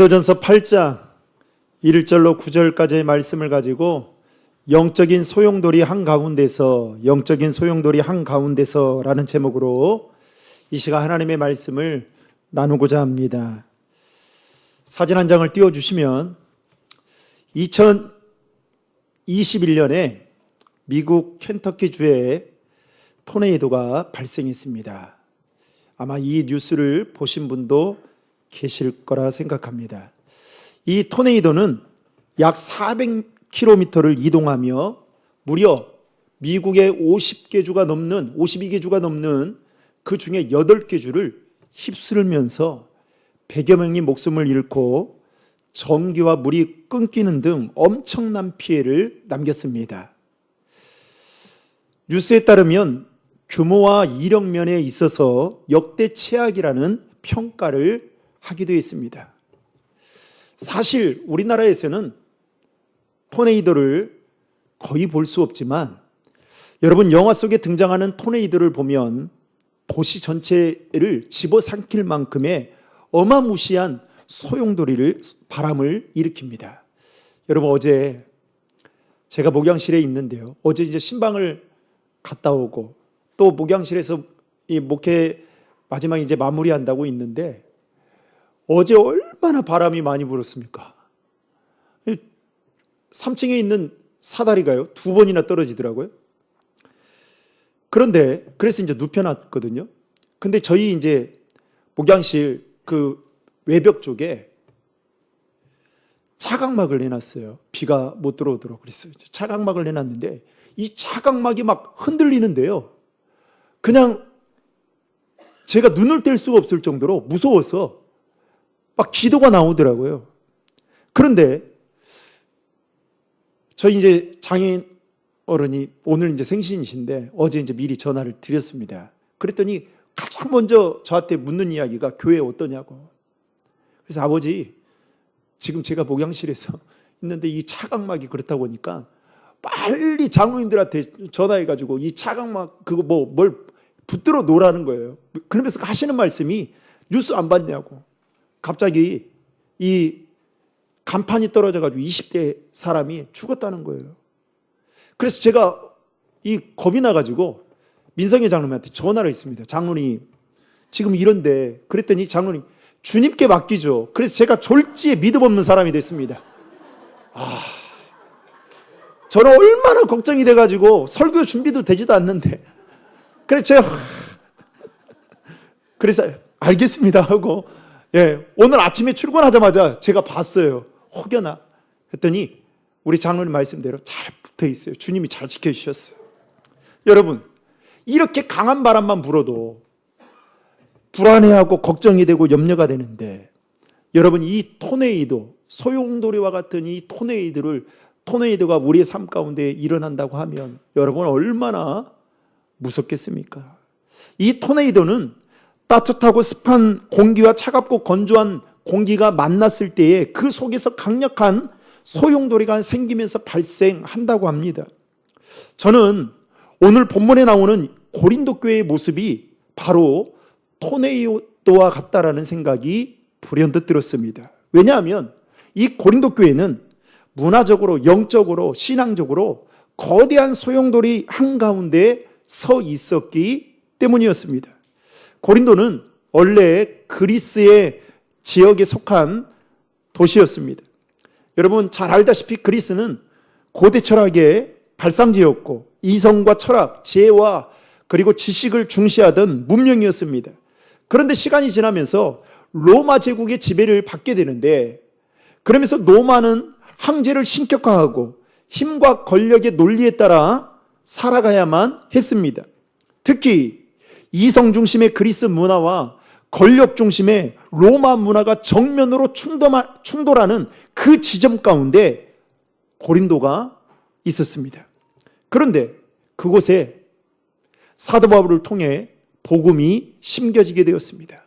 고린도전서 8장 1절로 9절까지의 말씀을 가지고 영적인 소용돌이 한가운데서 라는 제목으로 이 시간 하나님의 말씀을 나누고자 합니다. 사진 한 장을 띄워주시면 2021년에 미국 켄터키주에 토네이도가 발생했습니다. 아마 이 뉴스를 보신 분도 계실 거라 생각합니다. 이 토네이도는 약 400km를 이동하며 무려 미국의 52개주가 넘는 그 중에 8개 주를 휩쓸면서 100여 명이 목숨을 잃고 전기와 물이 끊기는 등 엄청난 피해를 남겼습니다. 뉴스에 따르면 규모와 이력 면에 있어서 역대 최악이라는 평가를 하기도 했습니다. 사실 우리나라에서는 토네이도를 거의 볼 수 없지만 여러분, 영화 속에 등장하는 토네이도를 보면 도시 전체를 집어삼킬 만큼의 어마무시한 바람을 일으킵니다. 여러분, 어제 제가 목양실에 있는데요. 어제 이제 신방을 갔다 오고 또 목양실에서 이 목회 마지막 이제 마무리한다고 있는데 어제 얼마나 바람이 많이 불었습니까? 3층에 있는 사다리가요 2번이나 떨어지더라고요. 그래서 이제 눕혀놨거든요. 근데 저희 이제 목양실 그 외벽 쪽에 차각막을 해놨어요. 비가 못 들어오도록 그랬어요. 차각막을 해놨는데 이 차각막이 막 흔들리는데요. 그냥 제가 눈을 뗄 수가 없을 정도로 무서워서 막 기도가 나오더라고요. 그런데 저희 이제 장인 어른이 오늘 이제 생신이신데 어제 이제 미리 전화를 드렸습니다. 그랬더니 가장 먼저 저한테 묻는 이야기가 교회 어떠냐고. 그래서 아버지, 지금 제가 목양실에서 있는데 이 차각막이 그렇다고 하니까 빨리 장로님들한테 전화해가지고 이 차각막 그거 뭘 붙들어 놓으라는 거예요. 그러면서 하시는 말씀이 뉴스 안 봤냐고. 갑자기 이 간판이 떨어져가지고 20대 사람이 죽었다는 거예요. 그래서 제가 이 겁이 나가지고 민성희 장로님한테 전화를 했습니다. 장로님, 지금 이런데. 그랬더니 장로님, 주님께 맡기죠. 그래서 제가 졸지에 믿음 없는 사람이 됐습니다. 저는 얼마나 걱정이 돼가지고 설교 준비도 되지도 않는데. 그래서 알겠습니다 하고 오늘 아침에 출근하자마자 제가 봤어요. 혹여나 했더니 우리 장로님 말씀대로 잘 붙어 있어요. 주님이 잘 지켜주셨어요. 여러분, 이렇게 강한 바람만 불어도 불안해하고 걱정이 되고 염려가 되는데 여러분, 이 토네이도, 소용돌이와 같은 이 토네이도가 우리의 삶 가운데 일어난다고 하면 여러분 얼마나 무섭겠습니까? 이 토네이도는 따뜻하고 습한 공기와 차갑고 건조한 공기가 만났을 때에 그 속에서 강력한 소용돌이가 생기면서 발생한다고 합니다. 저는 오늘 본문에 나오는 고린도 교회의 모습이 바로 토네이도와 같다라는 생각이 불현듯 들었습니다. 왜냐하면 이 고린도 교회는 문화적으로, 영적으로, 신앙적으로 거대한 소용돌이 한가운데 서 있었기 때문이었습니다. 고린도는 원래 그리스의 지역에 속한 도시였습니다. 여러분 잘 알다시피 그리스는 고대 철학의 발상지였고 이성과 철학, 지혜와 그리고 지식을 중시하던 문명이었습니다. 그런데 시간이 지나면서 로마 제국의 지배를 받게 되는데, 그러면서 로마는 황제를 신격화하고 힘과 권력의 논리에 따라 살아가야만 했습니다. 특히 이성 중심의 그리스 문화와 권력 중심의 로마 문화가 정면으로 충돌하는 그 지점 가운데 고린도가 있었습니다. 그런데 그곳에 사도 바울을 통해 복음이 심겨지게 되었습니다.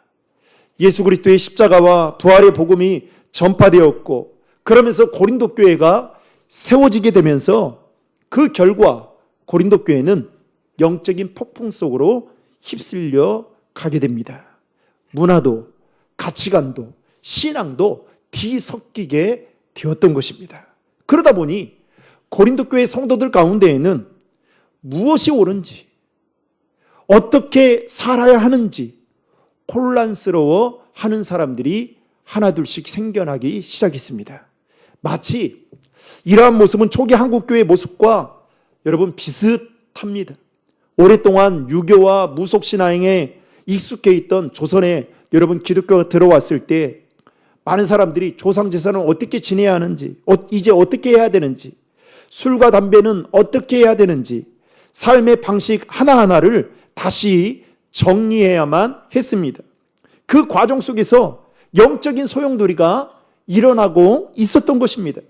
예수 그리스도의 십자가와 부활의 복음이 전파되었고, 그러면서 고린도 교회가 세워지게 되면서 그 결과 고린도 교회는 영적인 폭풍 속으로 휩쓸려 가게 됩니다. 문화도, 가치관도, 신앙도 뒤섞이게 되었던 것입니다. 그러다 보니 고린도 교회 성도들 가운데에는 무엇이 옳은지, 어떻게 살아야 하는지 혼란스러워 하는 사람들이 하나둘씩 생겨나기 시작했습니다. 마치 이러한 모습은 초기 한국교회의 모습과 여러분 비슷합니다. 오랫동안 유교와 무속신앙에 익숙해 있던 조선에 여러분 기독교가 들어왔을 때 많은 사람들이 조상제사는 어떻게 지내야 하는지, 이제 어떻게 해야 되는지, 술과 담배는 어떻게 해야 되는지, 삶의 방식 하나하나를 다시 정리해야만 했습니다. 그 과정 속에서 영적인 소용돌이가 일어나고 있었던 것입니다.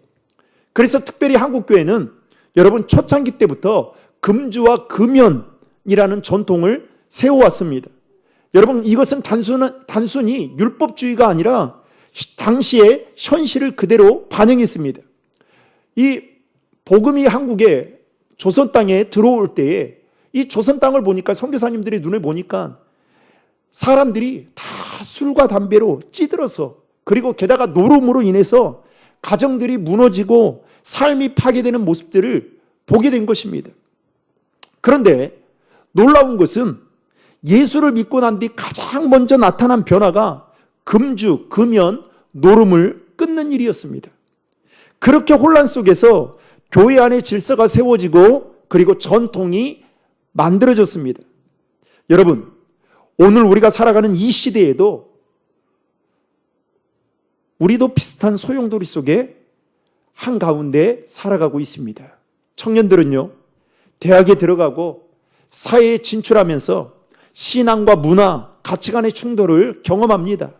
그래서 특별히 한국교회는 여러분 초창기 때부터 금주와 금연이라는 전통을 세워왔습니다. 여러분 이것은 단순히 율법주의가 아니라 당시의 현실을 그대로 반영했습니다. 이 복음이 한국에 조선 땅에 들어올 때에 이 조선 땅을 보니까 선교사님들의 눈에 보니까 사람들이 다 술과 담배로 찌들어서 그리고 게다가 노름으로 인해서 가정들이 무너지고 삶이 파괴되는 모습들을 보게 된 것입니다. 그런데 놀라운 것은 예수를 믿고 난 뒤 가장 먼저 나타난 변화가 금주, 금연, 노름을 끊는 일이었습니다. 그렇게 혼란 속에서 교회 안에 질서가 세워지고 그리고 전통이 만들어졌습니다. 여러분, 오늘 우리가 살아가는 이 시대에도 우리도 비슷한 소용돌이 속에 한가운데 살아가고 있습니다. 청년들은요, 대학에 들어가고 사회에 진출하면서 신앙과 문화, 가치관의 충돌을 경험합니다.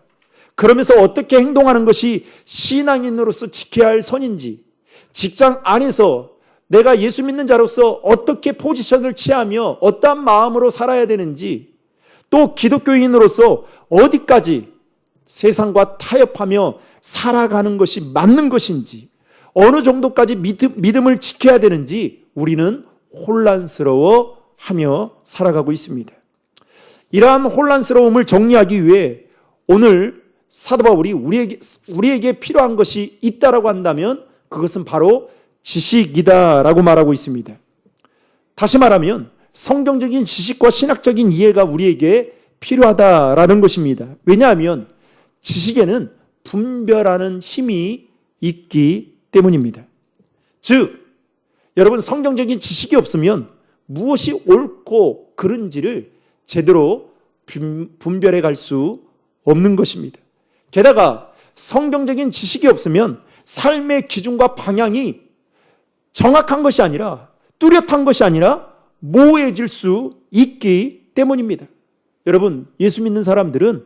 그러면서 어떻게 행동하는 것이 신앙인으로서 지켜야 할 선인지, 직장 안에서 내가 예수 믿는 자로서 어떻게 포지션을 취하며 어떠한 마음으로 살아야 되는지, 또 기독교인으로서 어디까지 세상과 타협하며 살아가는 것이 맞는 것인지, 어느 정도까지 믿음을 지켜야 되는지 우리는 혼란스러워하며 살아가고 있습니다. 이러한 혼란스러움을 정리하기 위해 오늘 사도 바울이 우리에게 필요한 것이 있다라고 한다면 그것은 바로 지식이다라고 말하고 있습니다. 다시 말하면 성경적인 지식과 신학적인 이해가 우리에게 필요하다라는 것입니다. 왜냐하면 지식에는 분별하는 힘이 있기 때문입니다. 즉, 여러분 성경적인 지식이 없으면 무엇이 옳고 그른지를 제대로 분별해 갈 수 없는 것입니다. 게다가 성경적인 지식이 없으면 삶의 기준과 방향이 정확한 것이 아니라 뚜렷한 것이 아니라 모호해질 수 있기 때문입니다. 여러분, 예수 믿는 사람들은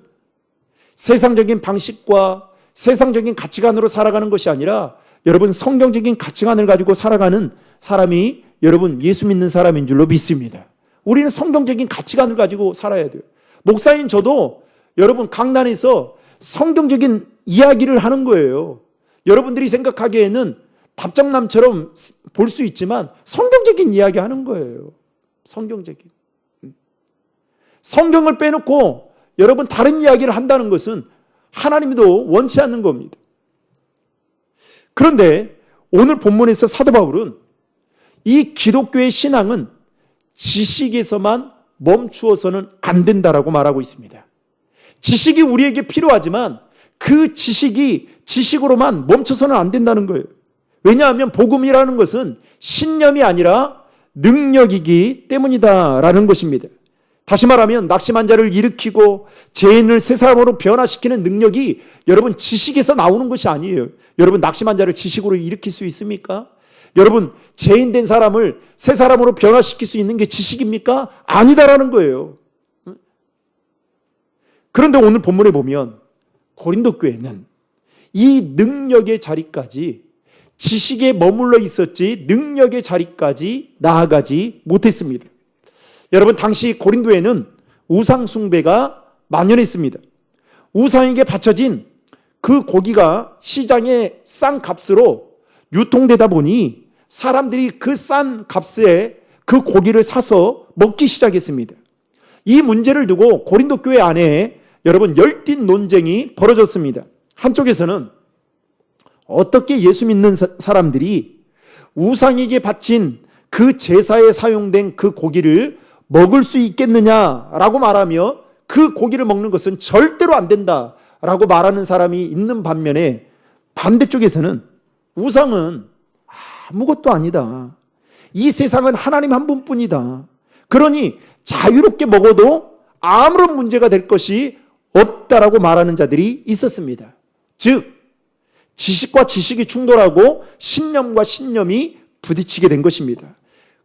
세상적인 방식과 세상적인 가치관으로 살아가는 것이 아니라 여러분 성경적인 가치관을 가지고 살아가는 사람이 여러분 예수 믿는 사람인 줄로 믿습니다. 우리는 성경적인 가치관을 가지고 살아야 돼요. 목사인 저도 여러분 강단에서 성경적인 이야기를 하는 거예요. 여러분들이 생각하기에는 답정남처럼 볼 수 있지만 성경적인 이야기 하는 거예요. 성경적인. 성경을 빼놓고 여러분 다른 이야기를 한다는 것은 하나님도 원치 않는 겁니다. 그런데 오늘 본문에서 사도 바울은 이 기독교의 신앙은 지식에서만 멈추어서는 안 된다라고 말하고 있습니다. 지식이 우리에게 필요하지만 그 지식이 지식으로만 멈춰서는 안 된다는 거예요. 왜냐하면 복음이라는 것은 신념이 아니라 능력이기 때문이다라는 것입니다. 다시 말하면 낙심한 자를 일으키고 죄인을 새 사람으로 변화시키는 능력이 여러분 지식에서 나오는 것이 아니에요. 여러분 낙심한 자를 지식으로 일으킬 수 있습니까? 여러분 죄인된 사람을 새 사람으로 변화시킬 수 있는 게 지식입니까? 아니다라는 거예요. 그런데 오늘 본문에 보면 고린도 교회는 이 능력의 자리까지 지식에 머물러 있었지 능력의 자리까지 나아가지 못했습니다. 여러분 당시 고린도에는 우상 숭배가 만연했습니다. 우상에게 바쳐진 그 고기가 시장에 싼 값으로 유통되다 보니 사람들이 그 싼 값에 그 고기를 사서 먹기 시작했습니다. 이 문제를 두고 고린도 교회 안에 여러분 열띤 논쟁이 벌어졌습니다. 한쪽에서는 어떻게 예수 믿는 사람들이 우상에게 바친 그 제사에 사용된 그 고기를 먹을 수 있겠느냐라고 말하며 그 고기를 먹는 것은 절대로 안 된다라고 말하는 사람이 있는 반면에, 반대쪽에서는 우상은 아무것도 아니다, 이 세상은 하나님 한 분뿐이다, 그러니 자유롭게 먹어도 아무런 문제가 될 것이 없다라고 말하는 자들이 있었습니다. 즉 지식과 지식이 충돌하고 신념과 신념이 부딪히게 된 것입니다.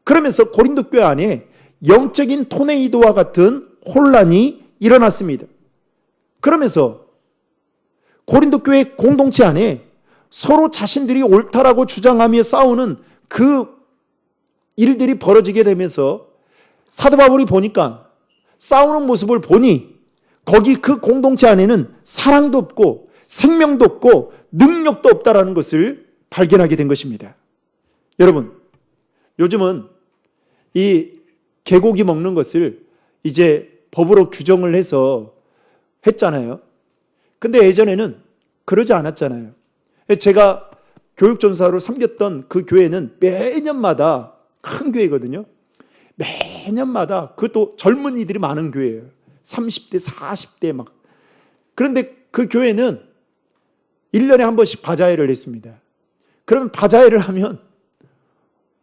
그러면서 고린도 교회 안에 영적인 토네이도와 같은 혼란이 일어났습니다. 그러면서 고린도 교회 공동체 안에 서로 자신들이 옳다라고 주장하며 싸우는 그 일들이 벌어지게 되면서 사도 바울이 보니까, 싸우는 모습을 보니 거기 그 공동체 안에는 사랑도 없고 생명도 없고 능력도 없다라는 것을 발견하게 된 것입니다. 여러분, 요즘은 이 개고기 먹는 것을 이제 법으로 규정을 해서 했잖아요. 근데 예전에는 그러지 않았잖아요. 제가 교육전사로 섬겼던 그 교회는 매년마다, 큰 교회거든요, 매년마다, 그것도 젊은이들이 많은 교회예요. 30대, 40대 막. 그런데 그 교회는 1년에 한 번씩 바자회를 했습니다. 그러면 바자회를 하면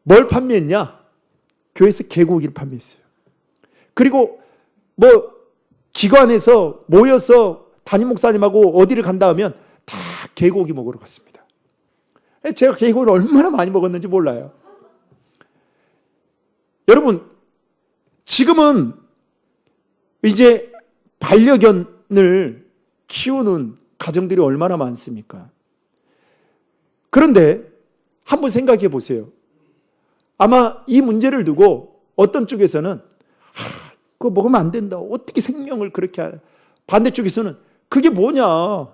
뭘 판매했냐? 교회에서 개고기를 판매했어요. 그리고 기관에서 모여서 담임 목사님하고 어디를 간다 하면 다 개고기 먹으러 갔습니다. 제가 개고기를 얼마나 많이 먹었는지 몰라요. 여러분, 지금은 이제 반려견을 키우는 가정들이 얼마나 많습니까? 그런데 한번 생각해 보세요. 아마 이 문제를 두고 어떤 쪽에서는 그거 먹으면 안 된다, 어떻게 생명을 그렇게 하냐. 반대쪽에서는 그게 뭐냐,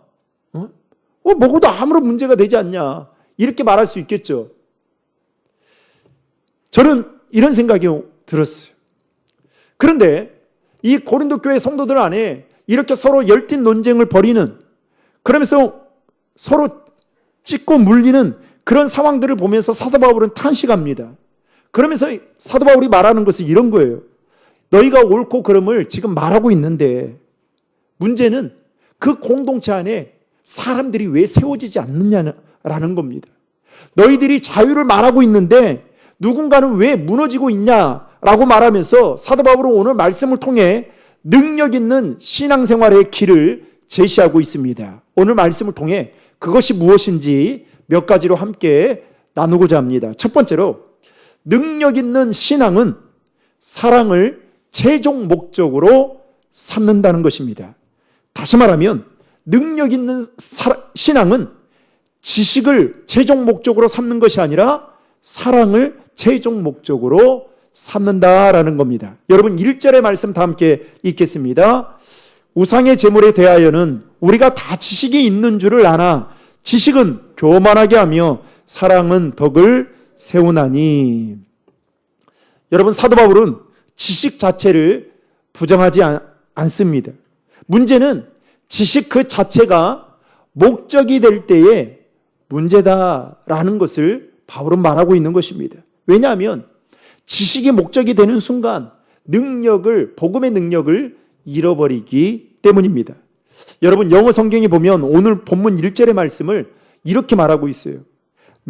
먹어도 아무런 문제가 되지 않냐, 이렇게 말할 수 있겠죠. 저는 이런 생각이 들었어요. 그런데 이 고린도 교회 성도들 안에 이렇게 서로 열띤 논쟁을 벌이는, 그러면서 서로 찢고 물리는 그런 상황들을 보면서 사도 바울은 탄식합니다. 그러면서 사도 바울이 말하는 것은 이런 거예요. 너희가 옳고 그름을 지금 말하고 있는데 문제는 그 공동체 안에 사람들이 왜 세워지지 않느냐라는 겁니다. 너희들이 자유를 말하고 있는데 누군가는 왜 무너지고 있냐라고 말하면서 사도 바울은 오늘 말씀을 통해 능력 있는 신앙생활의 길을 제시하고 있습니다. 오늘 말씀을 통해 그것이 무엇인지 몇 가지로 함께 나누고자 합니다. 첫 번째로, 능력 있는 신앙은 사랑을 최종 목적으로 삼는다는 것입니다. 다시 말하면 능력 있는 신앙은 지식을 최종 목적으로 삼는 것이 아니라 사랑을 최종 목적으로 삼는다라는 겁니다. 여러분, 1절의 말씀 다 함께 읽겠습니다. 우상의 제물에 대하여는 우리가 다 지식이 있는 줄을 아나 지식은 교만하게 하며 사랑은 덕을 세우나니. 여러분, 사도 바울은 지식 자체를 부정하지 않습니다. 문제는 지식 그 자체가 목적이 될 때에 문제다라는 것을 바울은 말하고 있는 것입니다. 왜냐하면 지식이 목적이 되는 순간 능력을, 복음의 능력을 잃어버리기 때문입니다. 여러분, 영어 성경에 보면 오늘 본문 1절의 말씀을 이렇게 말하고 있어요.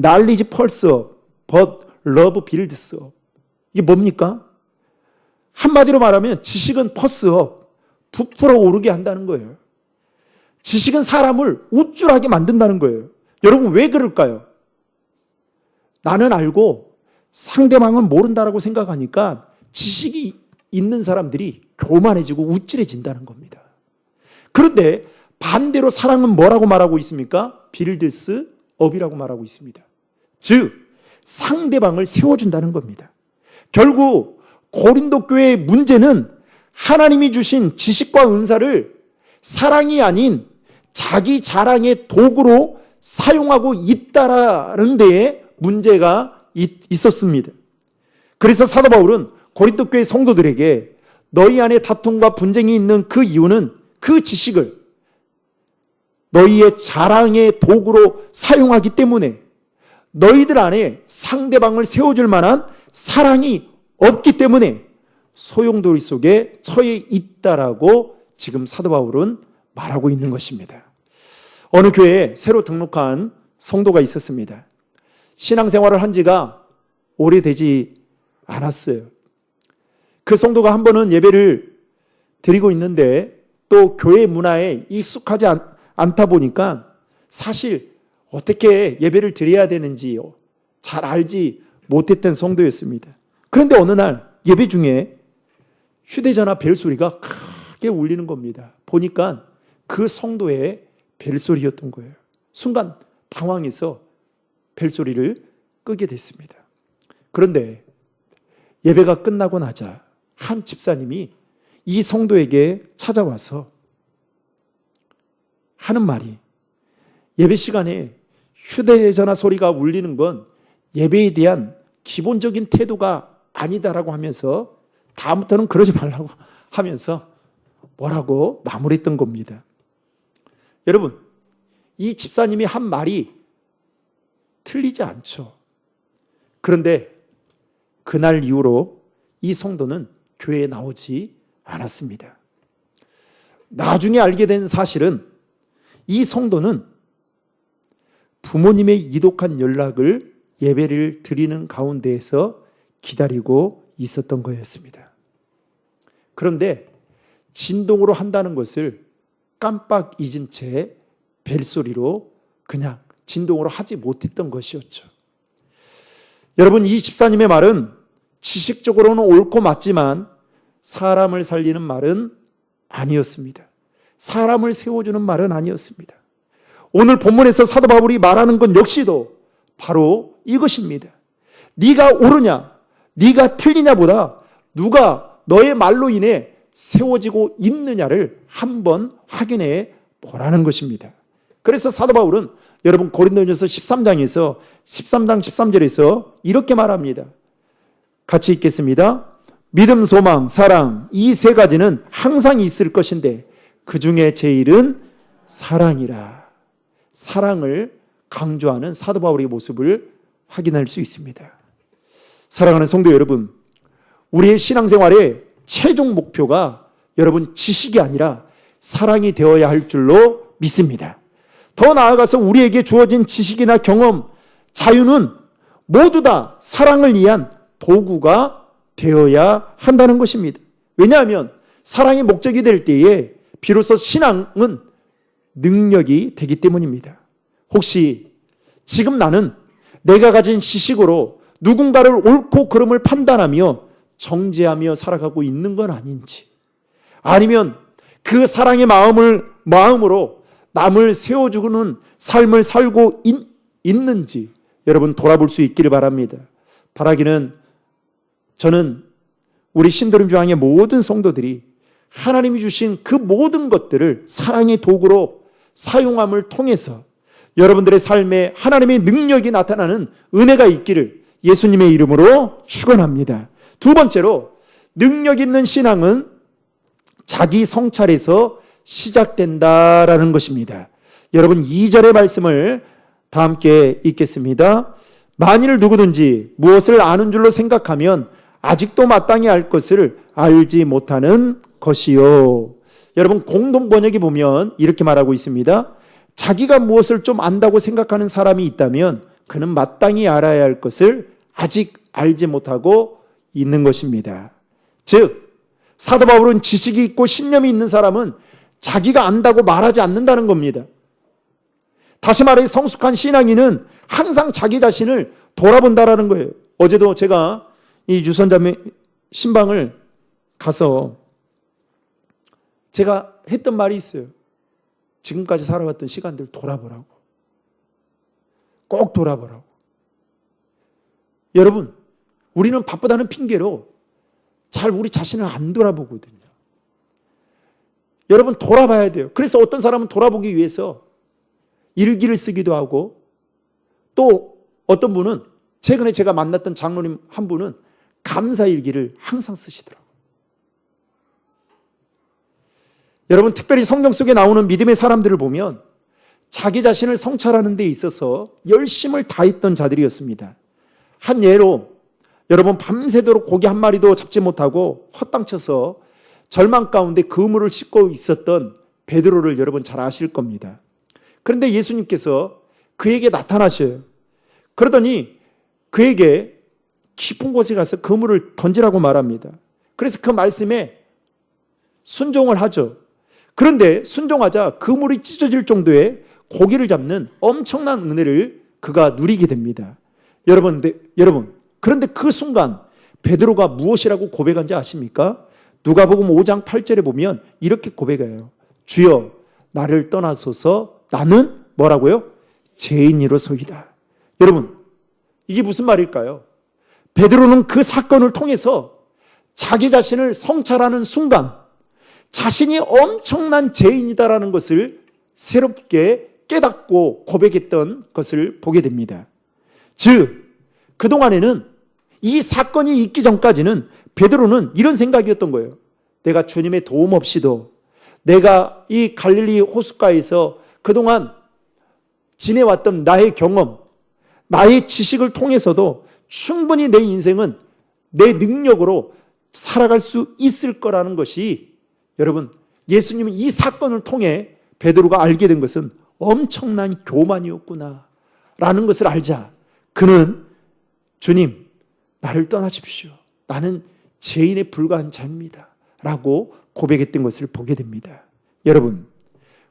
Knowledge pulls up, but love builds up. 이게 뭡니까? 한마디로 말하면 지식은 pulls up, 부풀어 오르게 한다는 거예요. 지식은 사람을 우쭐하게 만든다는 거예요. 여러분, 왜 그럴까요? 나는 알고 상대방은 모른다라고 생각하니까 지식이 있는 사람들이 교만해지고 우쭐해진다는 겁니다. 그런데 반대로 사랑은 뭐라고 말하고 있습니까? 빌드스 업이라고 말하고 있습니다. 즉 상대방을 세워준다는 겁니다. 결국 고린도 교회의 문제는 하나님이 주신 지식과 은사를 사랑이 아닌 자기 자랑의 도구로 사용하고 있다라는 데에 문제가 있었습니다. 그래서 사도 바울은 고린도 교회 성도들에게 너희 안에 다툼과 분쟁이 있는 그 이유는 그 지식을 너희의 자랑의 도구로 사용하기 때문에 너희들 안에 상대방을 세워줄 만한 사랑이 없기 때문에 소용돌이 속에 처해 있다라고 지금 사도 바울은 말하고 있는 것입니다. 어느 교회에 새로 등록한 성도가 있었습니다. 신앙생활을 한 지가 오래되지 않았어요. 그 성도가 한 번은 예배를 드리고 있는데 또 교회 문화에 익숙하지 않다 보니까 사실 어떻게 예배를 드려야 되는지 잘 알지 못했던 성도였습니다. 그런데 어느 날 예배 중에 휴대전화 벨소리가 크게 울리는 겁니다. 보니까 그 성도의 벨소리였던 거예요. 순간 당황해서 벨소리를 끄게 됐습니다. 그런데 예배가 끝나고 나자 한 집사님이 이 성도에게 찾아와서 하는 말이, 예배 시간에 휴대전화 소리가 울리는 건 예배에 대한 기본적인 태도가 아니다라고 하면서 다음부터는 그러지 말라고 하면서 뭐라고 나무랬던 겁니다. 여러분, 이 집사님이 한 말이 틀리지 않죠. 그런데 그날 이후로 이 성도는 교회에 나오지 않았습니다. 나중에 알게 된 사실은 이 성도는 부모님의 이독한 연락을 예배를 드리는 가운데에서 기다리고 있었던 거였습니다. 그런데 진동으로 한다는 것을 깜빡 잊은 채 벨소리로 그냥 진동으로 하지 못했던 것이었죠. 여러분, 이 집사님의 말은 지식적으로는 옳고 맞지만 사람을 살리는 말은 아니었습니다. 사람을 세워주는 말은 아니었습니다. 오늘 본문에서 사도 바울이 말하는 것 역시도 바로 이것입니다. 네가 옳으냐, 네가 틀리냐보다 누가 너의 말로 인해 세워지고 있느냐를 한번 확인해 보라는 것입니다. 그래서 사도 바울은 여러분 고린도전서 13장 13절에서 이렇게 말합니다. 같이 읽겠습니다. 믿음, 소망, 사랑, 이 세 가지는 항상 있을 것인데 그 중에 제일은 사랑이라. 사랑을 강조하는 사도 바울의 모습을 확인할 수 있습니다. 사랑하는 성도 여러분, 우리의 신앙생활의 최종 목표가 여러분 지식이 아니라 사랑이 되어야 할 줄로 믿습니다. 더 나아가서 우리에게 주어진 지식이나 경험, 자유는 모두 다 사랑을 위한 도구가 되어야 한다는 것입니다. 왜냐하면 사랑이 목적이 될 때에 비로소 신앙은 능력이 되기 때문입니다. 혹시 지금 나는 내가 가진 지식으로 누군가를 옳고 그름을 판단하며 정죄하며 살아가고 있는 건 아닌지, 아니면 그 사랑의 마음으로 남을 세워주는 삶을 살고 있는지 여러분 돌아볼 수 있기를 바랍니다. 바라기는 저는 우리 신도림 중앙의 모든 성도들이 하나님이 주신 그 모든 것들을 사랑의 도구로 사용함을 통해서 여러분들의 삶에 하나님의 능력이 나타나는 은혜가 있기를 예수님의 이름으로 축원합니다. 두 번째로, 능력 있는 신앙은 자기 성찰에서 시작된다라는 것입니다. 여러분 2절의 말씀을 다 함께 읽겠습니다. 만일 누구든지 무엇을 아는 줄로 생각하면 아직도 마땅히 알 것을 알지 못하는 것이요. 여러분 공동 번역에 보면 이렇게 말하고 있습니다. 자기가 무엇을 좀 안다고 생각하는 사람이 있다면 그는 마땅히 알아야 할 것을 아직 알지 못하고 있는 것입니다. 즉 사도 바울은 지식이 있고 신념이 있는 사람은 자기가 안다고 말하지 않는다는 겁니다. 다시 말해 성숙한 신앙인은 항상 자기 자신을 돌아본다라는 거예요. 어제도 제가 이 유선자매 신방을 가서 제가 했던 말이 있어요. 지금까지 살아왔던 시간들 돌아보라고. 꼭 돌아보라고. 여러분, 우리는 바쁘다는 핑계로 잘 우리 자신을 안 돌아보거든요. 여러분 돌아봐야 돼요. 그래서 어떤 사람은 돌아보기 위해서 일기를 쓰기도 하고, 또 어떤 분은 최근에 제가 만났던 장로님 한 분은 감사일기를 항상 쓰시더라고요. 여러분 특별히 성경 속에 나오는 믿음의 사람들을 보면 자기 자신을 성찰하는 데 있어서 열심을 다했던 자들이었습니다. 한 예로 여러분 밤새도록 고기 한 마리도 잡지 못하고 헛땅쳐서 절망 가운데 그물을 싣고 있었던 베드로를 여러분 잘 아실 겁니다. 그런데 예수님께서 그에게 나타나셔요. 그러더니 그에게 깊은 곳에 가서 그물을 던지라고 말합니다. 그래서 그 말씀에 순종을 하죠. 그런데 순종하자 그물이 찢어질 정도의 고기를 잡는 엄청난 은혜를 그가 누리게 됩니다. 여러분, 그런데 그 순간 베드로가 무엇이라고 고백한지 아십니까? 누가복음 5장 8절에 보면 이렇게 고백해요. 주여 나를 떠나소서 나는 뭐라고요? 죄인이로소이다. 여러분, 이게 무슨 말일까요? 베드로는 그 사건을 통해서 자기 자신을 성찰하는 순간 자신이 엄청난 죄인이다라는 것을 새롭게 깨닫고 고백했던 것을 보게 됩니다. 즉, 그동안에는 이 사건이 있기 전까지는 베드로는 이런 생각이었던 거예요. 내가 주님의 도움 없이도 내가 이 갈릴리 호숫가에서 그동안 지내왔던 나의 경험, 나의 지식을 통해서도 충분히 내 인생은 내 능력으로 살아갈 수 있을 거라는 것이 여러분, 예수님은 이 사건을 통해 베드로가 알게 된 것은 엄청난 교만이었구나 라는 것을 알자 그는 주님 나를 떠나십시오. 나는 죄인에 불과한 자입니다 라고 고백했던 것을 보게 됩니다. 여러분,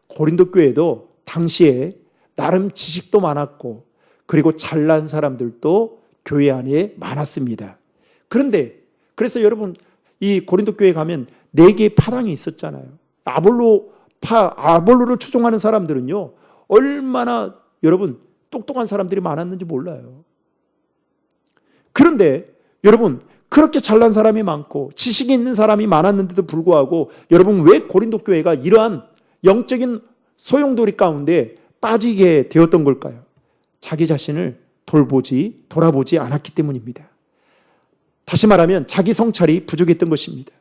고린도 교회도 당시에 나름 지식도 많았고 그리고 잘난 사람들도 교회 안에 많았습니다. 그런데 그래서 여러분 이 고린도 교회에 가면 4개의 파당이 있었잖아요. 아볼로를 추종하는 사람들은요 얼마나 여러분 똑똑한 사람들이 많았는지 몰라요. 그런데 여러분 그렇게 잘난 사람이 많고 지식이 있는 사람이 많았는데도 불구하고 여러분 왜 고린도 교회가 이러한 영적인 소용돌이 가운데 빠지게 되었던 걸까요? 자기 자신을 돌아보지 않았기 때문입니다. 다시 말하면 자기 성찰이 부족했던 것입니다.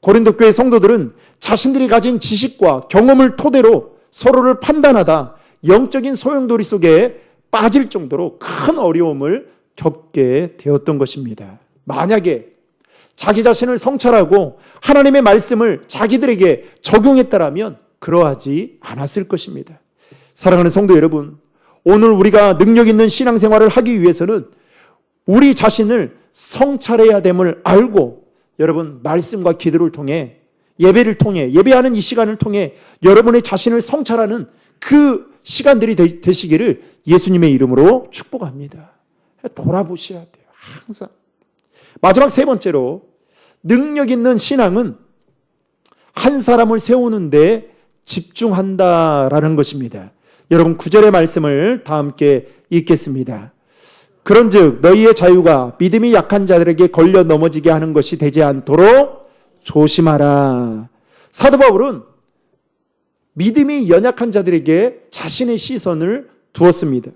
고린도 교회 성도들은 자신들이 가진 지식과 경험을 토대로 서로를 판단하다 영적인 소용돌이 속에 빠질 정도로 큰 어려움을 겪게 되었던 것입니다. 만약에 자기 자신을 성찰하고 하나님의 말씀을 자기들에게 적용했다라면 그러하지 않았을 것입니다. 사랑하는 성도 여러분, 오늘 우리가 능력 있는 신앙생활을 하기 위해서는 우리 자신을 성찰해야 됨을 알고 여러분 말씀과 기도를 통해 예배를 통해 예배하는 이 시간을 통해 여러분의 자신을 성찰하는 그 시간들이 되시기를 예수님의 이름으로 축복합니다. 돌아보셔야 돼요. 항상. 마지막 3번째로 능력 있는 신앙은 한 사람을 세우는데 집중한다라는 것입니다. 여러분 9절의 말씀을 다 함께 읽겠습니다. 그런즉 너희의 자유가 믿음이 약한 자들에게 걸려 넘어지게 하는 것이 되지 않도록 조심하라. 사도 바울은 믿음이 연약한 자들에게 자신의 시선을 두었습니다.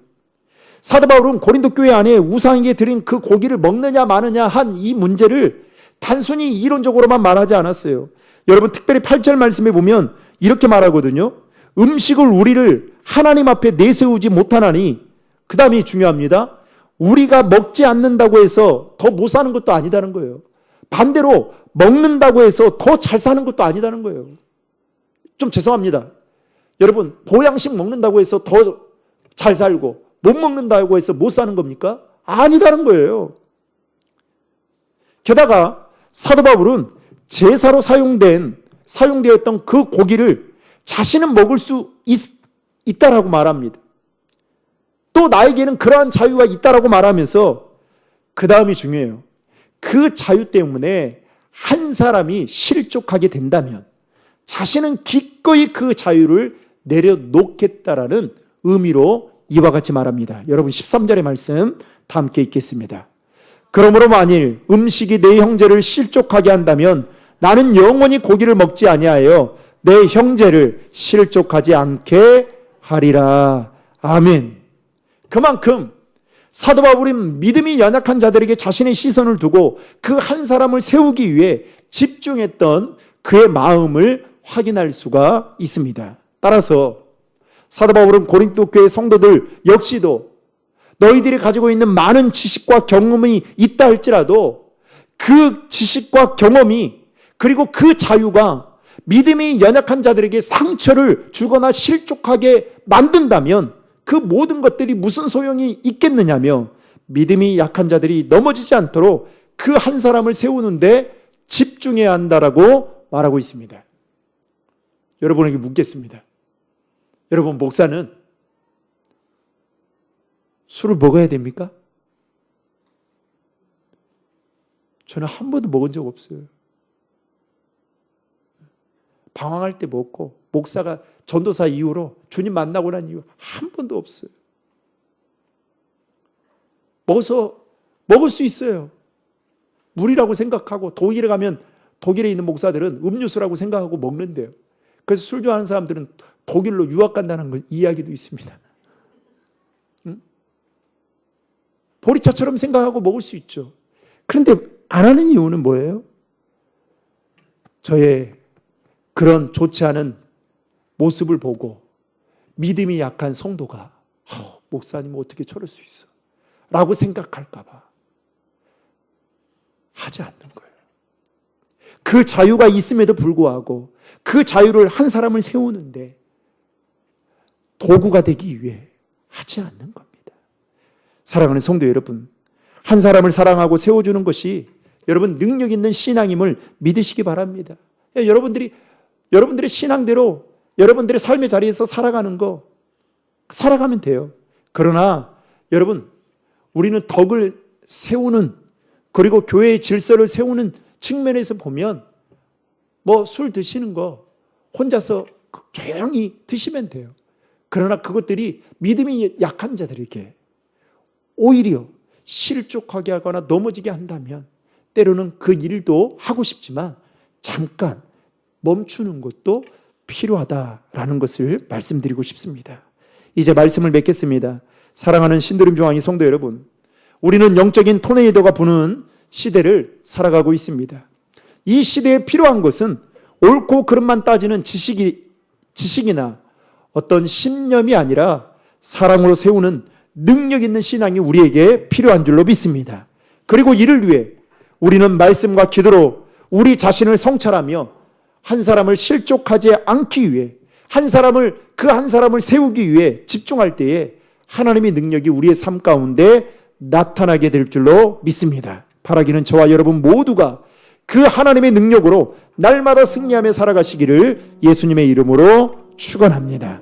사도 바울은 고린도 교회 안에 우상에게 드린 그 고기를 먹느냐 마느냐 한 이 문제를 단순히 이론적으로만 말하지 않았어요. 여러분 특별히 8절 말씀에 보면 이렇게 말하거든요. 음식을 우리를 하나님 앞에 내세우지 못하나니, 그 다음이 중요합니다. 우리가 먹지 않는다고 해서 더 못 사는 것도 아니다는 거예요. 반대로 먹는다고 해서 더 잘 사는 것도 아니다는 거예요. 좀 죄송합니다. 여러분 보양식 먹는다고 해서 더 잘 살고 못 먹는다고 해서 못 사는 겁니까? 아니다는 거예요. 게다가 사도 바울은 제사로 사용되었던 그 고기를 자신은 먹을 수 있다라고 말합니다. 또 나에게는 그러한 자유가 있다라고 말하면서 그 다음이 중요해요. 그 자유 때문에 한 사람이 실족하게 된다면 자신은 기꺼이 그 자유를 내려놓겠다라는 의미로 이와 같이 말합니다. 여러분 13절의 말씀 다 함께 읽겠습니다. 그러므로 만일 음식이 내 형제를 실족하게 한다면 나는 영원히 고기를 먹지 아니하여 내 형제를 실족하지 않게 하리라. 아멘. 그만큼 사도 바울은 믿음이 연약한 자들에게 자신의 시선을 두고 그 한 사람을 세우기 위해 집중했던 그의 마음을 확인할 수가 있습니다. 따라서 사도 바울은 고린도 교회 성도들 역시도 너희들이 가지고 있는 많은 지식과 경험이 있다 할지라도 그 지식과 경험이 그리고 그 자유가 믿음이 연약한 자들에게 상처를 주거나 실족하게 만든다면 그 모든 것들이 무슨 소용이 있겠느냐며 믿음이 약한 자들이 넘어지지 않도록 그 한 사람을 세우는데 집중해야 한다라고 말하고 있습니다. 여러분에게 묻겠습니다. 여러분, 목사는 술을 먹어야 됩니까? 저는 한 번도 먹은 적 없어요. 방황할 때 먹고 목사가 전도사 이후로 주님 만나고 난 이후 한 번도 없어요. 먹을 수 있어요. 물이라고 생각하고 독일에 가면 독일에 있는 목사들은 음료수라고 생각하고 먹는데요. 그래서 술 좋아하는 사람들은 독일로 유학 간다는 걸 이야기도 있습니다. 응? 보리차처럼 생각하고 먹을 수 있죠. 그런데 안 하는 이유는 뭐예요? 저의 그런 좋지 않은 모습을 보고 믿음이 약한 성도가 목사님 어떻게 저럴 수 있어? 라고 생각할까 봐 하지 않는 거예요. 그 자유가 있음에도 불구하고 그 자유를 한 사람을 세우는데 도구가 되기 위해 하지 않는 겁니다. 사랑하는 성도 여러분, 한 사람을 사랑하고 세워주는 것이 여러분 능력 있는 신앙임을 믿으시기 바랍니다. 여러분들의 신앙대로 여러분들의 삶의 자리에서 살아가면 돼요. 그러나 여러분, 우리는 덕을 세우는 그리고 교회의 질서를 세우는 측면에서 보면 술 드시는 거 혼자서 조용히 드시면 돼요. 그러나 그것들이 믿음이 약한 자들에게 오히려 실족하게 하거나 넘어지게 한다면 때로는 그 일도 하고 싶지만 잠깐 멈추는 것도 필요하다라는 것을 말씀드리고 싶습니다. 이제 말씀을 맺겠습니다. 사랑하는 신도림 중앙회 성도 여러분, 우리는 영적인 토네이도가 부는 시대를 살아가고 있습니다. 이 시대에 필요한 것은 옳고 그름만 따지는 지식이나 어떤 신념이 아니라 사랑으로 세우는 능력 있는 신앙이 우리에게 필요한 줄로 믿습니다. 그리고 이를 위해 우리는 말씀과 기도로 우리 자신을 성찰하며 한 사람을 실족하지 않기 위해 그 한 사람을 세우기 위해 집중할 때에 하나님의 능력이 우리의 삶 가운데 나타나게 될 줄로 믿습니다. 바라기는 저와 여러분 모두가 그 하나님의 능력으로 날마다 승리하며 살아가시기를 예수님의 이름으로 축원합니다.